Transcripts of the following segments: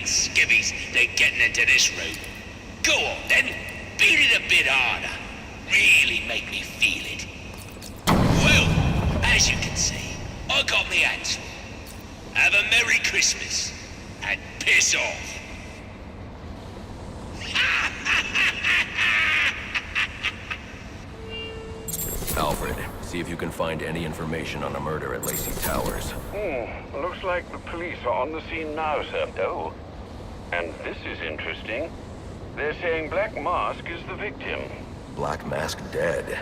skivvies they're getting into this room. Go on then, beat it a bit harder. Really make me feel it. Well, as you can see, I got me hands full. Have a Merry Christmas, and piss off. Alfred, see if you can find any information on a murder at Lacey Towers. Looks like the police are on the scene now, sir. Oh, and this is interesting. They're saying Black Mask is the victim. Black Mask dead.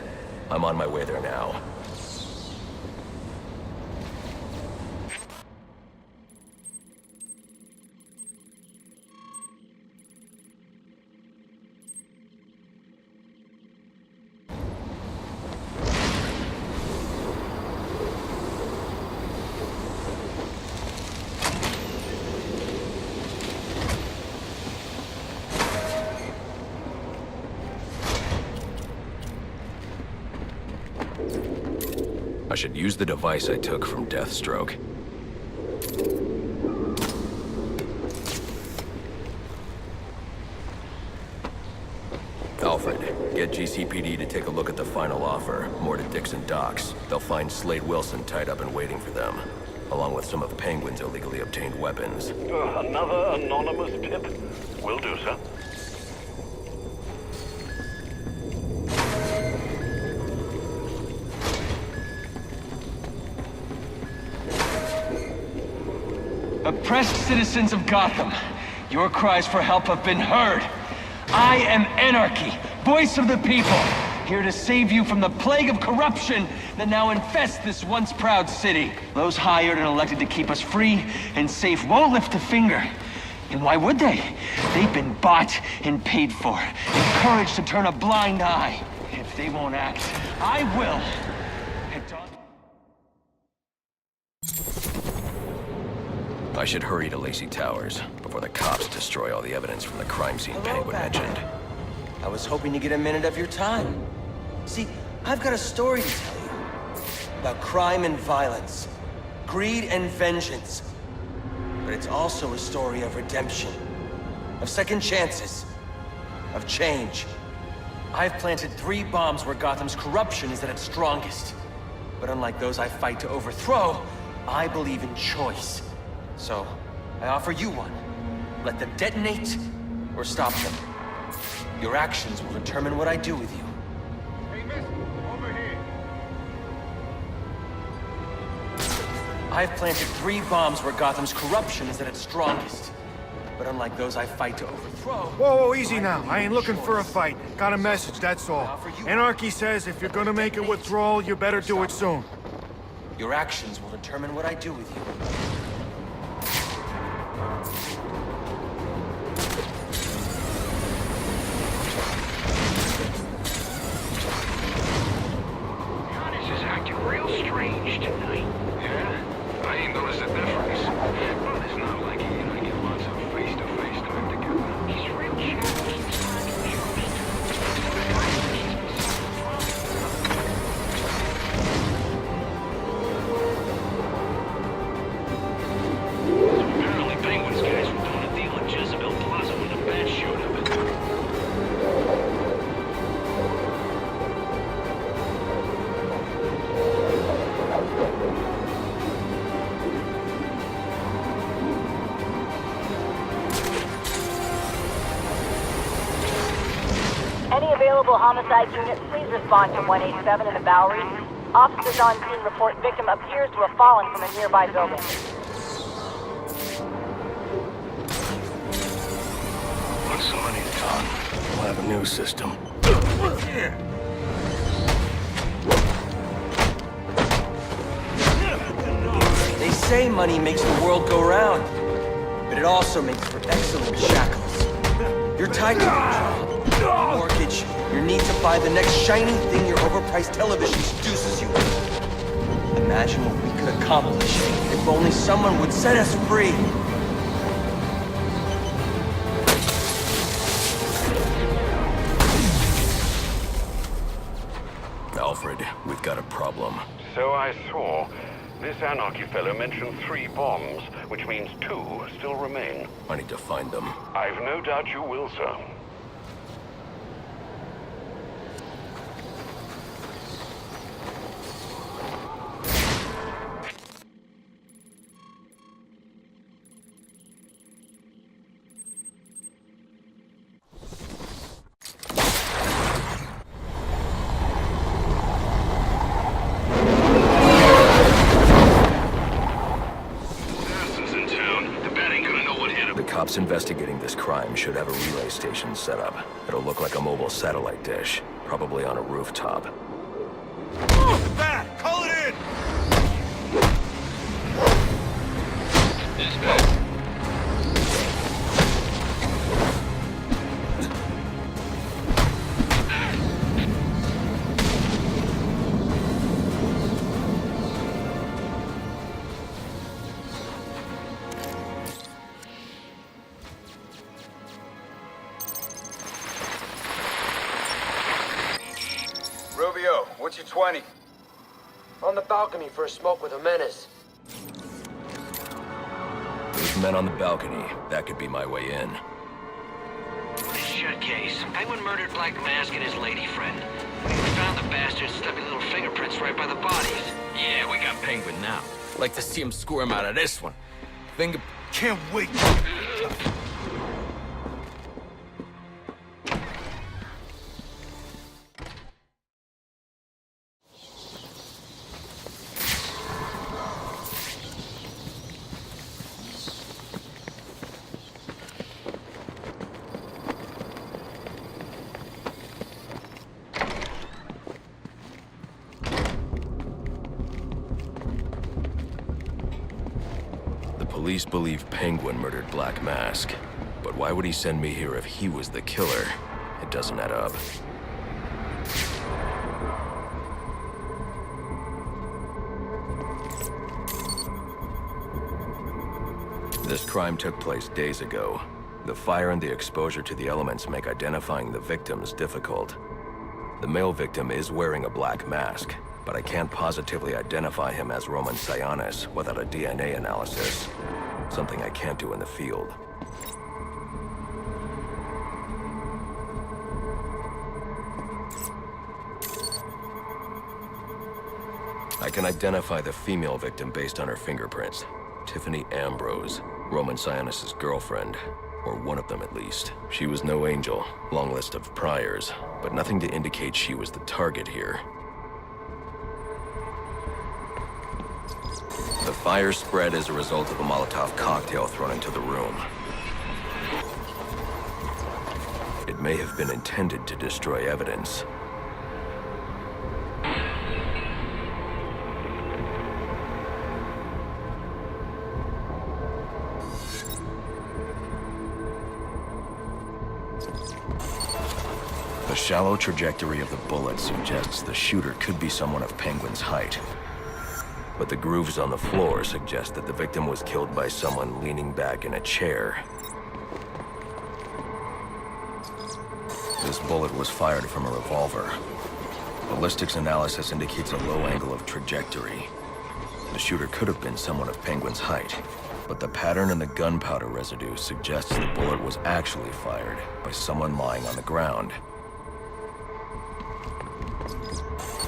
I'm on my way there now. I should use the device I took from Deathstroke. Alfred, get GCPD to take a look at the final offer, more to Dixon Docks. They'll find Slade Wilson tied up and waiting for them, along with some of Penguin's illegally obtained weapons. Another anonymous tip? Will do, sir. Oppressed citizens of Gotham, your cries for help have been heard. I am Anarky, voice of the people, here to save you from the plague of corruption that now infests this once proud city. Those hired and elected to keep us free and safe won't lift a finger. And why would they? They've been bought and paid for, encouraged to turn a blind eye. If they won't act, I will. I should hurry to Lacey Towers before the cops destroy all the evidence from the crime scene Penguin mentioned. I was hoping to get a minute of your time. See, I've got a story to tell you. About crime and violence. Greed and vengeance. But it's also a story of redemption. Of second chances. Of change. I've planted 3 bombs where Gotham's corruption is at its strongest. But unlike those I fight to overthrow, I believe in choice. So, I offer you one. Let them detonate, or stop them. Your actions will determine what I do with you. Hey, miss, over here. I've planted 3 bombs where Gotham's corruption is at its strongest. But unlike those I fight to overthrow... Whoa, easy now. I ain't looking for a fight. Got a message, that's all. Anarky says if you're gonna make a withdrawal, you better do it soon. Your actions will determine what I do with you. This is acting real strange tonight. Yeah? I ain't noticed a difference. Well, it's not like he and I get lots of face-to-face time together. He's real challenged. Apparently Penguin's guys were doing a deal at Jezebel Plaza when the band showed up. Any available homicide units, please respond to 187 in the Bowery. Officers on scene report victim appears to have fallen from a nearby building. When somebody's gone, we'll have a new system. They say money makes the world go round, but it also makes for excellent shackles. You're tied to your job, mortgage, your need to buy the next shiny thing your overpriced television seduces you with. Imagine what we could accomplish if only someone would set us free. Alfred, we've got a problem. So I saw. This Anarchy fellow mentioned 3 bombs, which means 2 still remain. I need to find them. I've no doubt you will, sir. Cops investigating this crime should have a relay station set up. It'll look like a mobile satellite dish, probably on a rooftop. Bat! Call it in! Dispatch. Rubio, what's your 20? On the balcony for a smoke with a menace. There's men on the balcony. That could be my way in. Shut case. Penguin murdered Black Mask and his lady friend. We found the bastards stuck little fingerprints right by the bodies. Yeah, we got Penguin now. Like to see him squirm out of this one. Can't wait! Police believe Penguin murdered Black Mask. But why would he send me here if he was the killer? It doesn't add up. This crime took place days ago. The fire and the exposure to the elements make identifying the victims difficult. The male victim is wearing a black mask, but I can't positively identify him as Roman Sionis without a DNA analysis. Something I can't do in the field. I can identify the female victim based on her fingerprints. Tiffany Ambrose, Roman Sionis' girlfriend. Or one of them at least. She was no angel, long list of priors, but nothing to indicate she was the target here. The fire spread as a result of a Molotov cocktail thrown into the room. It may have been intended to destroy evidence. The shallow trajectory of the bullet suggests the shooter could be someone of Penguin's height. But the grooves on the floor suggest that the victim was killed by someone leaning back in a chair. This bullet was fired from a revolver. Ballistics analysis indicates a low angle of trajectory. The shooter could have been someone of Penguin's height, but the pattern in the gunpowder residue suggests the bullet was actually fired by someone lying on the ground.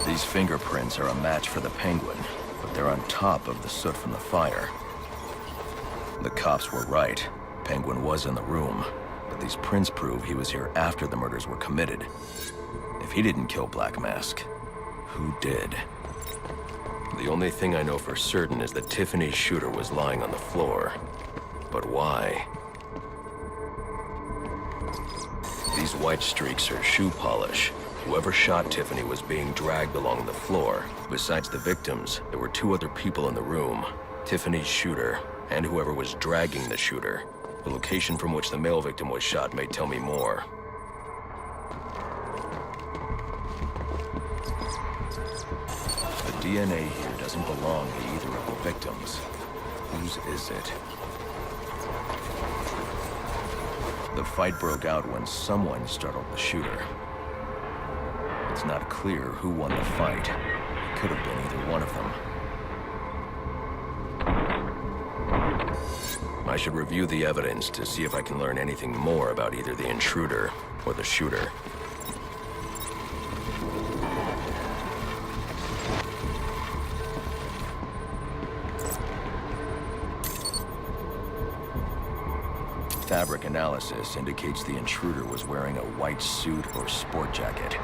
These fingerprints are a match for the Penguin, but they're on top of the soot from the fire. The cops were right. Penguin was in the room, but these prints prove he was here after the murders were committed. If he didn't kill Black Mask, who did? The only thing I know for certain is that Tiffany's shooter was lying on the floor. But why? These white streaks are shoe polish. Whoever shot Tiffany was being dragged along the floor. Besides the victims, there were 2 other people in the room. Tiffany's shooter, and whoever was dragging the shooter. The location from which the male victim was shot may tell me more. The DNA here doesn't belong to either of the victims. Whose is it? The fight broke out when someone startled the shooter. It's not clear who won the fight. It could have been either one of them. I should review the evidence to see if I can learn anything more about either the intruder or the shooter. Fabric analysis indicates the intruder was wearing a white suit or sport jacket.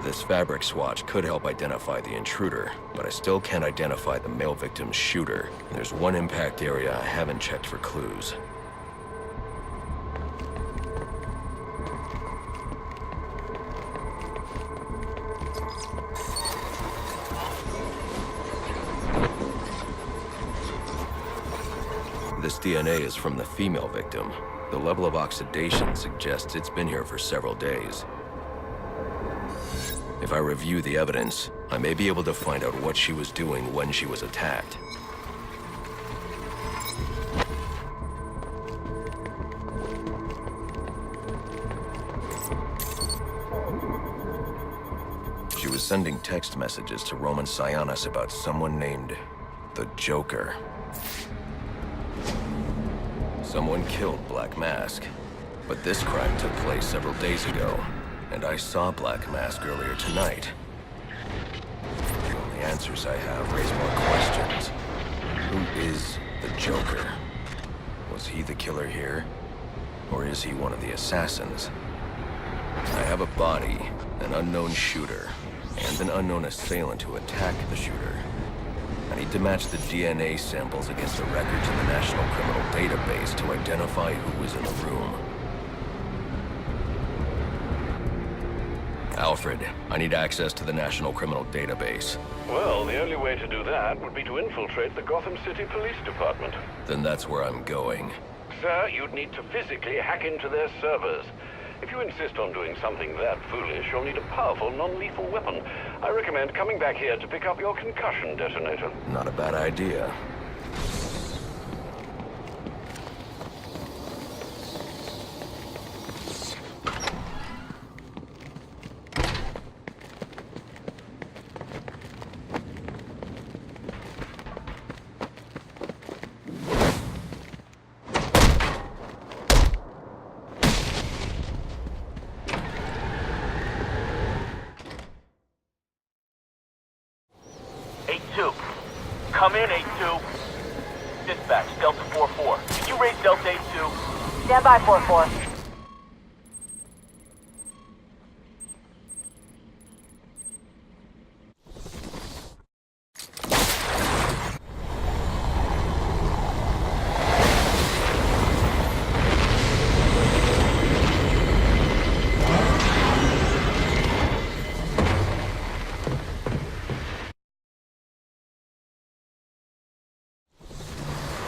This fabric swatch could help identify the intruder, but I still can't identify the male victim's shooter. There's one impact area I haven't checked for clues. This DNA is from the female victim. The level of oxidation suggests it's been here for several days. If I review the evidence, I may be able to find out what she was doing when she was attacked. She was sending text messages to Roman Sionis about someone named the Joker. Someone killed Black Mask, but this crime took place several days ago, and I saw Black Mask earlier tonight. The only answers I have raise more questions. Who is the Joker? Was he the killer here? Or is he one of the assassins? I have a body, an unknown shooter, and an unknown assailant who attacked the shooter. I need to match the DNA samples against the records in the National Criminal Database to identify who was in the room. Alfred, I need access to the National Criminal Database. Well, the only way to do that would be to infiltrate the Gotham City Police Department. Then that's where I'm going. Sir, you'd need to physically hack into their servers. If you insist on doing something that foolish, you'll need a powerful, non-lethal weapon. I recommend coming back here to pick up your concussion detonator. Not a bad idea. Come in, 8-2. Dispatch, Delta 4-4. Can you raise Delta 8-2? Stand by, 4-4.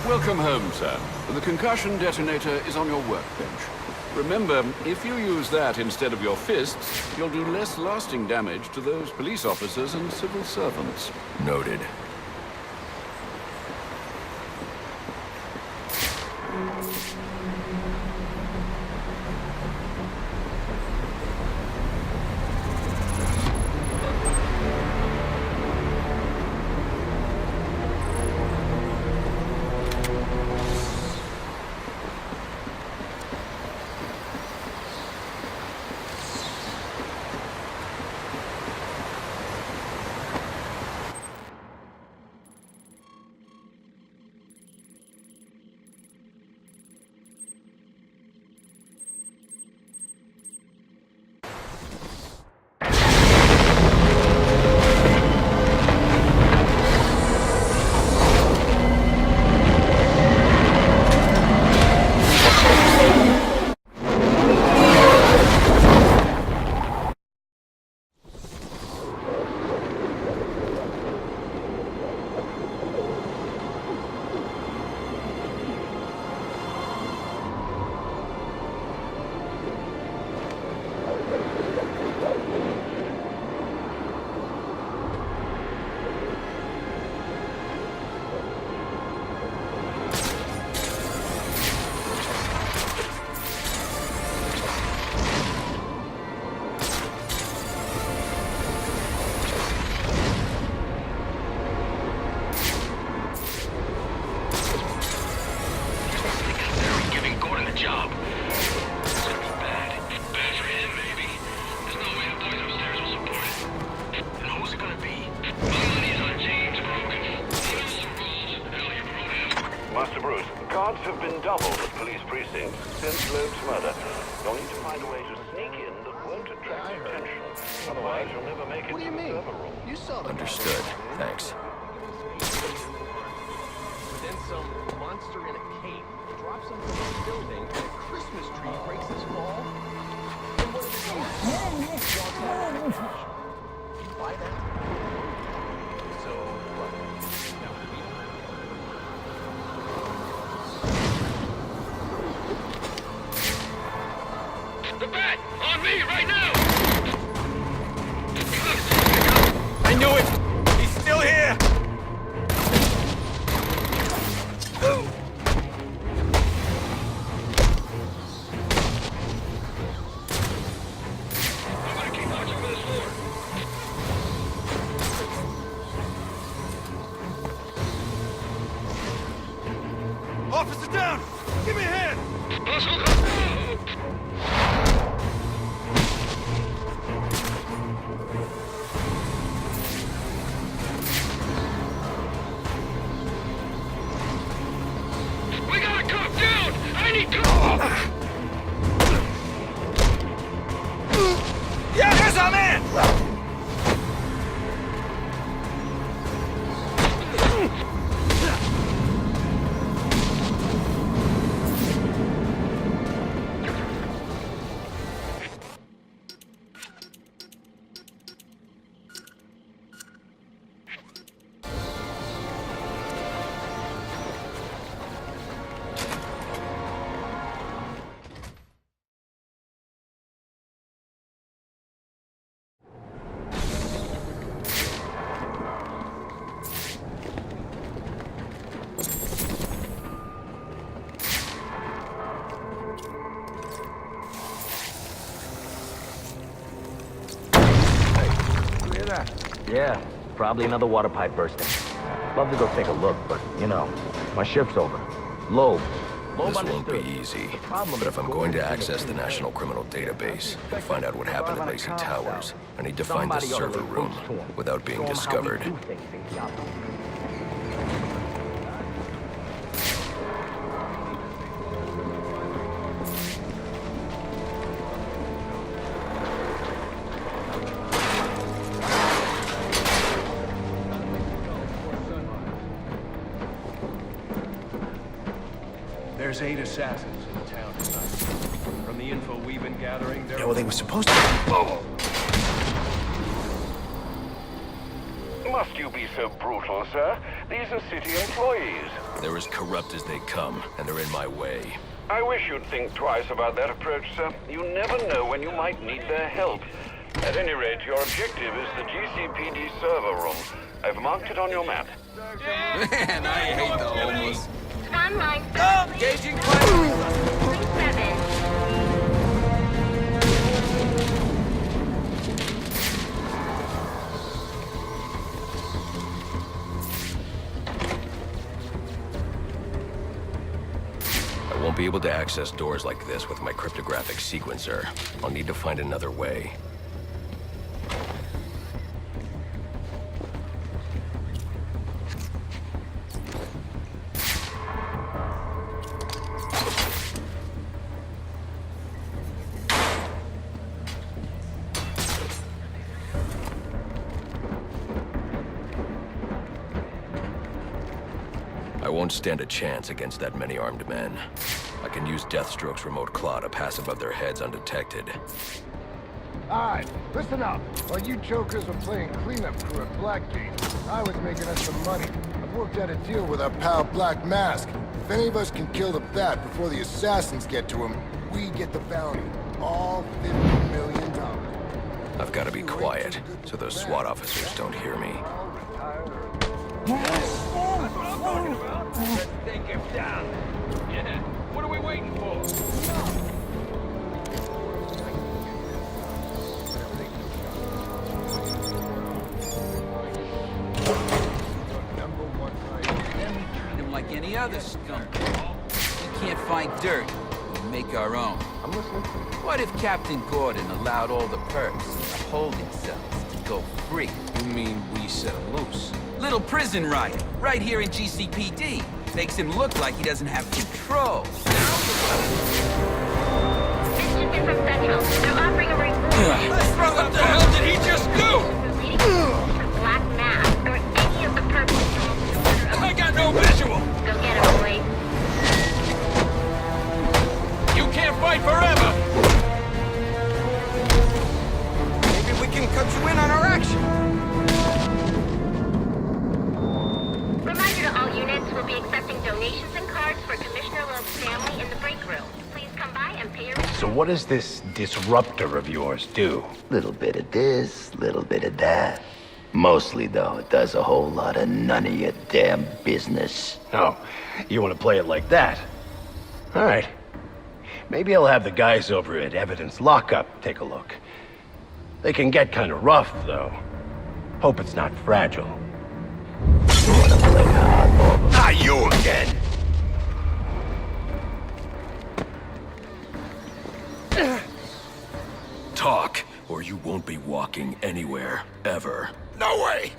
Welcome home, sir. The concussion detonator is on your workbench. Remember, if you use that instead of your fists, you'll do less lasting damage to those police officers and civil servants. Noted. precinct since Loeb's murder. You'll need to find a way to sneak in that won't attract attention. Otherwise, you'll never make it to the server room. You saw the Understood. Thanks. But then some monster in a cape drops him from a building and a Christmas tree breaks his fall. And what do? Why that? So, what? That would be The bat! On me right now! I knew it! He's still here! Officer down! Give me a hand! We got a cop down! I need cover! Yeah, here's our man! Yeah, probably another water pipe bursting. Love to go take a look, but, you know, my shift's over. Loeb. This won't be easy, but if I'm going to access the National Criminal Database and find out what happened at Lacey Towers, I need to find the server room without being discovered. There's 8 assassins in town tonight. From the info we've been gathering, there Yeah, well, they were supposed to... Must you be so brutal, sir? These are city employees. They're as corrupt as they come, and they're in my way. I wish you'd think twice about that approach, sir. You never know when you might need their help. At any rate, your objective is the GCPD server room. I've marked it on your map. Man, I hate the homeless. Timeline. Oh, gauging fire! 37. I won't be able to access doors like this with my cryptographic sequencer. I'll need to find another way. I won't stand a chance against that many armed men. I can use Deathstroke's remote claw to pass above their heads undetected. Alright, listen up. While you jokers were playing cleanup crew at Blackgate, I was making us some money. I've worked out a deal with our pal Black Mask. If any of us can kill the Bat before the assassins get to him, we get the bounty. All $50 million. I've got to be quiet, so those SWAT officers don't hear me. Let's take him down. Yeah, what are we waiting for? Treat him like any other skunk. We can't find dirt. We make our own. I'm listening. What if Captain Gordon allowed all the perps in the holding cells to go free? You mean we set him loose? Little prison riot, right here in GCPD. Makes him look like he doesn't have control. From Central. They're offering a reward. What the hell did he just do? Black mask or any of the purple. I got no visual. Go get him, boys. You can't fight forever. Maybe we can cut you in on our action. Reminder to all units, we'll be accepting donations and cards for Commissioner Loeb's family in the break room. Please come by and pay your respects. So what does this disruptor of yours do? Little bit of this, little bit of that. Mostly, though, it does a whole lot of none of your damn business. Oh, you want to play it like that? All right. Maybe I'll have the guys over at Evidence Lockup take a look. They can get kind of rough, though. Hope it's not fragile. Ah, you again! Talk, or you won't be walking anywhere, ever. No way!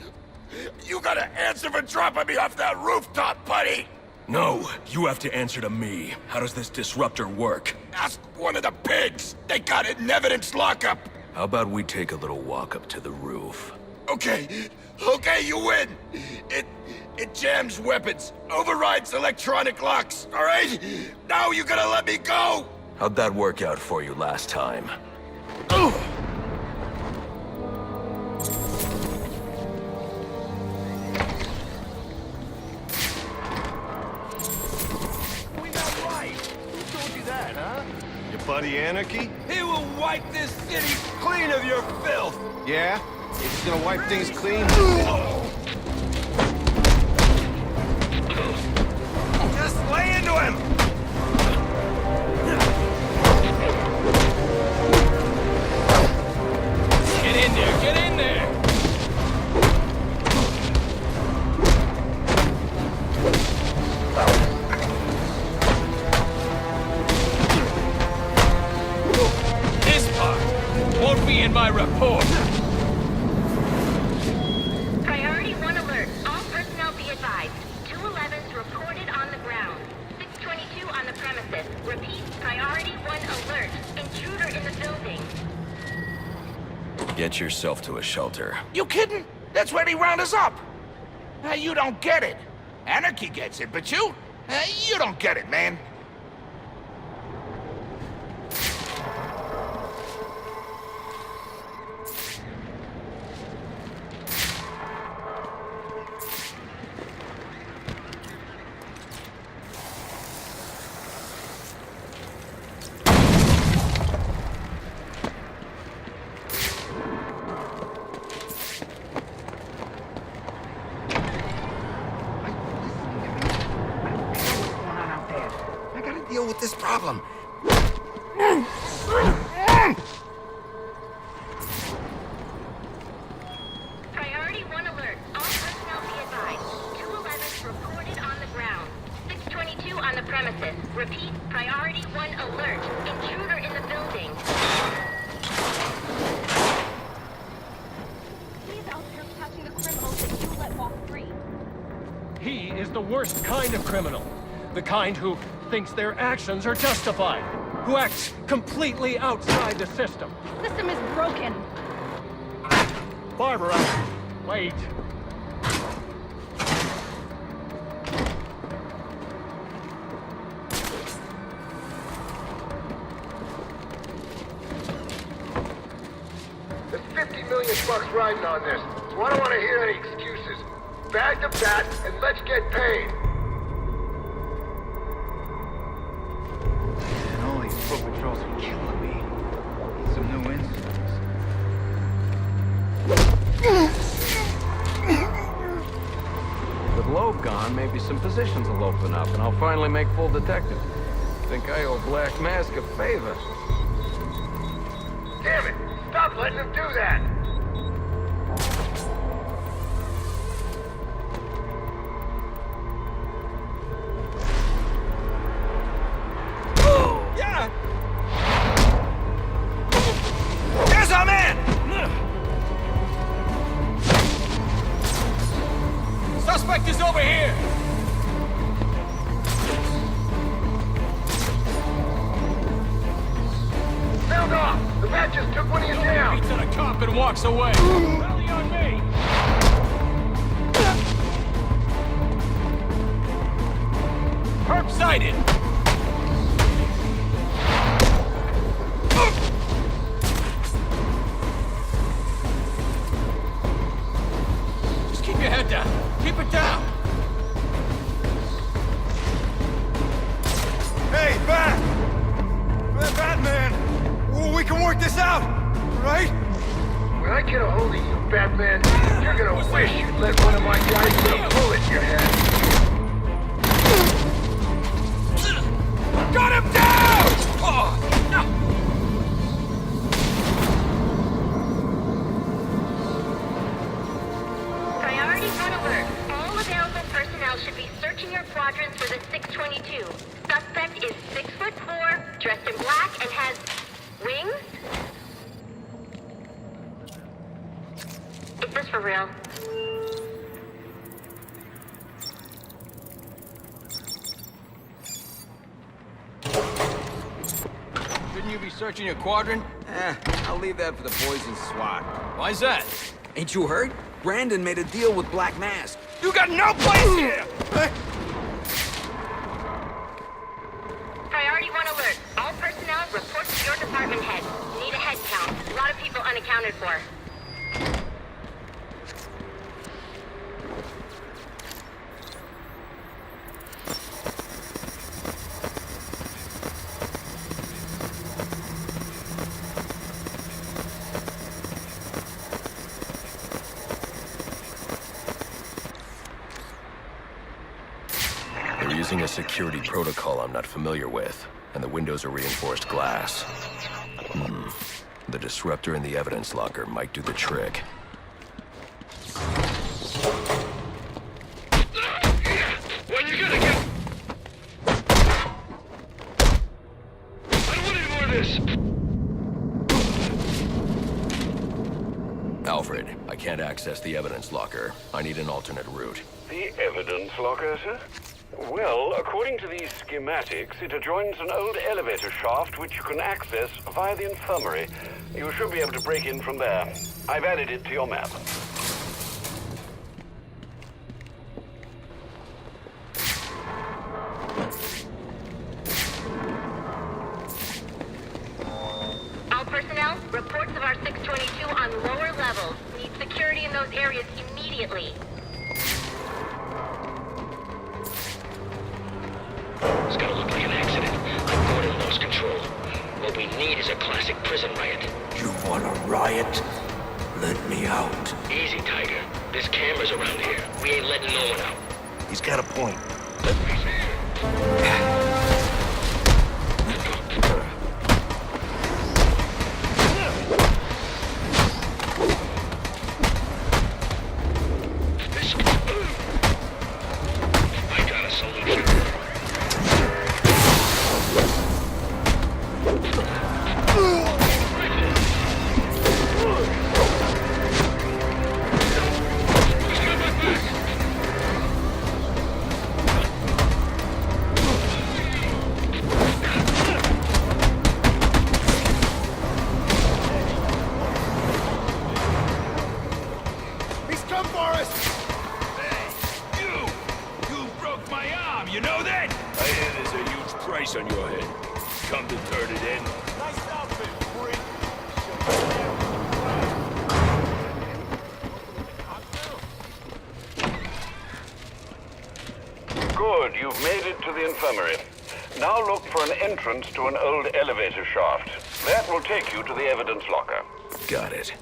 You gotta answer for dropping me off that rooftop, buddy! No, you have to answer to me. How does this disruptor work? Ask one of the pigs! They got it in evidence lockup! How about we take a little walk up to the roof? Okay, you win! It jams weapons, overrides electronic locks, alright? Now you gotta let me go! How'd that work out for you last time? Your buddy Anarchy? He will wipe this city clean of your filth! Yeah? He's gonna wipe things clean? Just lay into him! Get in there, get in there! This part won't be in my report. Priority 1 alert. All personnel be advised. 211s reported on the ground. 622 on the premises. Repeat, priority 1 alert. Intruder in the building. Get yourself to a shelter. You kidding? That's when he round us up! You don't get it. Anarchy gets it, but you don't get it, man. Deal with this problem. Priority 1 alert. All personnel be advised. 211s reported on the ground. 622 on the premises. Repeat, priority 1 alert. Intruder in the building. He's out there catching the criminals that you let walk free. He is the worst kind of criminal. The kind who thinks their actions are justified. Who acts completely outside the system. The system is broken. Barbara, wait. There's $50 million riding on this, so I don't want to hear any excuses. Bag the bat and let's get paid. All these foot patrols are killing me. Need some new instruments. With Loeb gone, maybe some positions will open up, and I'll finally make full detective. Think I owe Black Mask a favor. Damn it! Stop letting him do that! Yeah! There's our man! Suspect is over here! just took one of you down. Beats at a cop and walks away. Rally on me! Perp sighted! Just keep your head down. Keep it down! Hey, Batman! We can work this out, right? When I get a hold of you, Batman, you're gonna wish you'd let one of my guys put a bullet in your head. Got him down! Oh, no. Priority 1 alert. All available personnel should be searching your quadrants for the 622. Suspect is 6'4", dressed in black, and has wings? Is this for real? Shouldn't you be searching your quadrant? I'll leave that for the boys in SWAT. Why's that? Ain't you heard? Brandon made a deal with Black Mask. You got no place here! Priority 1 alert. All personnel report to your department head. Need a head count. A lot of people unaccounted for. They're using a security protocol I'm not familiar with, and the windows are reinforced glass. The disruptor in the evidence locker might do the trick. When you gonna get... I don't want any more of this! Alfred, I can't access the evidence locker. I need an alternate route. The evidence locker, sir? Well, according to these schematics, it adjoins an old elevator shaft which you can access via the infirmary. You should be able to break in from there. I've added it to your map. All personnel, reports of our 622 on lower levels. Need security in those areas immediately. It's gonna look like an accident. I'm Gordon lost control. What we need is a classic prison riot. You want a riot? Let me out. Easy, Tiger. There's cameras around here. We ain't letting no one out. He's got a point. I got a solution. He's come for us! You broke my arm, you know that? I hear there's a huge price on your head. Come to turn it in. Nice outfit, freak. Good, you've made it to the infirmary. Now look for an entrance to an old elevator shaft. That will take you to the evidence locker. Got it.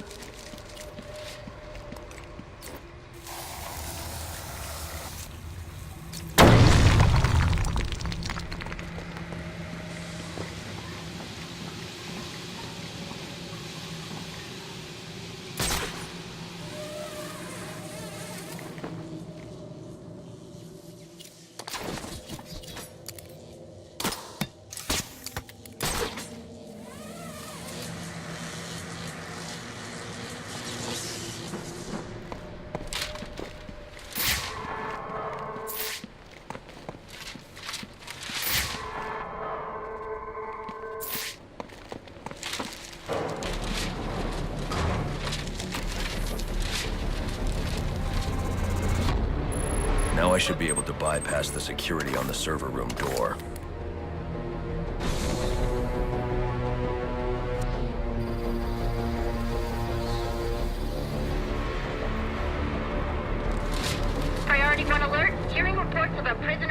Now I should be able to bypass the security on the server room door. Priority 1 alert. Hearing reports of a prison